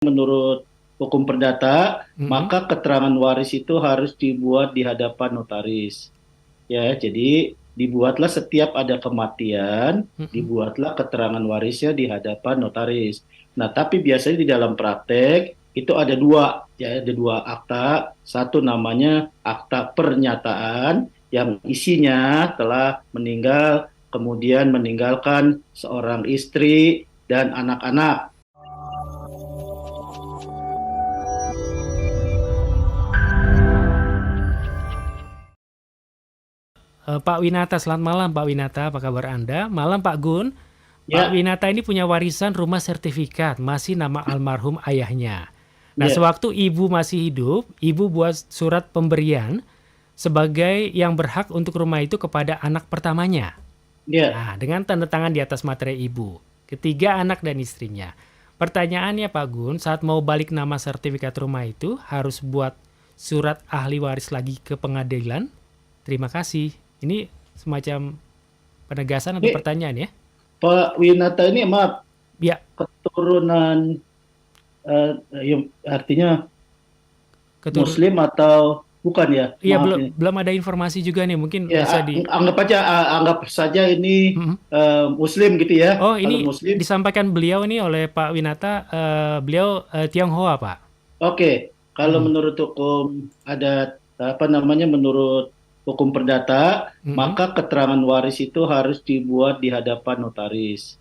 Menurut hukum perdata, Mhm. maka keterangan waris itu harus dibuat di hadapan notaris. Ya, jadi dibuatlah setiap ada kematian, Mhm. dibuatlah keterangan warisnya di hadapan notaris. Nah, tapi biasanya di dalam praktek itu ada dua, ya, ada dua akta. Satu namanya akta pernyataan yang isinya telah meninggal, kemudian meninggalkan seorang istri dan anak-anak. Pak Winata, selamat malam Pak Winata, apa kabar Anda? Malam Pak Gun. Pak Ya, Winata ini punya warisan rumah sertifikat, masih nama almarhum ayahnya. Nah, ya, sewaktu ibu masih hidup, ibu buat surat pemberian sebagai yang berhak untuk rumah itu kepada anak pertamanya. ya. Nah, dengan tanda tangan di atas materai ibu. Ketiga anak dan istrinya. Pertanyaannya Pak Gun, saat mau balik nama sertifikat rumah itu harus buat surat ahli waris lagi ke pengadilan? Terima kasih. Ini semacam penegasan atau Ini pertanyaan ya? Pak Winata ini maaf Ya, keturunan artinya keturun. Muslim atau bukan ya? Iya, Maaf belum ini. belum ada informasi juga nih. Mungkin Ya, bisa di. anggap aja anggap saja ini Mhm. Muslim gitu ya. Oh, Kalau ini Muslim, disampaikan beliau ini oleh Pak Winata. Beliau Tionghoa, Pak. oke. Kalau Mhm. menurut hukum ada apa namanya menurut hukum perdata, Mhm. maka keterangan waris itu harus dibuat di hadapan notaris.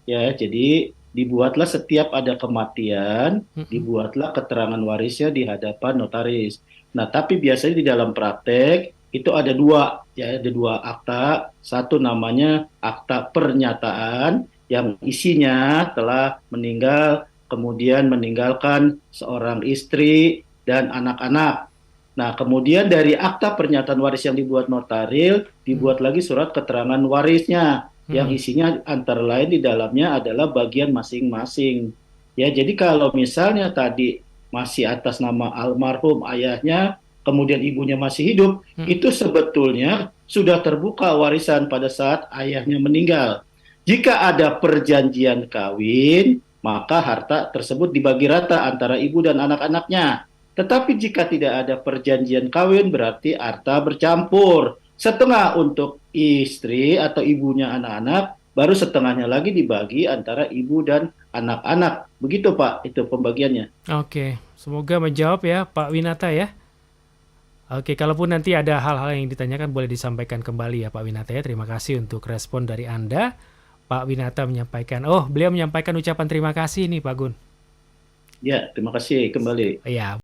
Ya, jadi dibuatlah setiap ada kematian, Mhm. dibuatlah keterangan warisnya di hadapan notaris. Nah, tapi biasanya di dalam praktek itu ada dua, ya, ada dua akta. Satu namanya akta pernyataan yang isinya telah meninggal, kemudian meninggalkan seorang istri dan anak-anak. Nah, kemudian dari akta pernyataan waris yang dibuat notaril, Mhm. dibuat lagi surat keterangan warisnya yang Mhm. isinya antara lain di dalamnya adalah bagian masing-masing. Ya, jadi kalau misalnya tadi masih atas nama almarhum ayahnya, kemudian ibunya masih hidup, Mhm. itu sebetulnya sudah terbuka warisan pada saat ayahnya meninggal. Jika ada perjanjian kawin, maka harta tersebut dibagi rata antara ibu dan anak-anaknya. Tetapi jika tidak ada perjanjian kawin, berarti harta bercampur. Setengah untuk istri atau ibunya anak-anak, baru setengahnya lagi dibagi antara ibu dan anak-anak. Begitu Pak, itu pembagiannya. Oke, semoga menjawab ya Pak Winata ya. Oke, kalaupun nanti ada hal-hal yang ditanyakan boleh disampaikan kembali ya Pak Winata ya. Terima kasih untuk respon dari Anda. Pak Winata menyampaikan, beliau menyampaikan ucapan terima kasih nih Pak Gun. Ya, terima kasih kembali. Ya,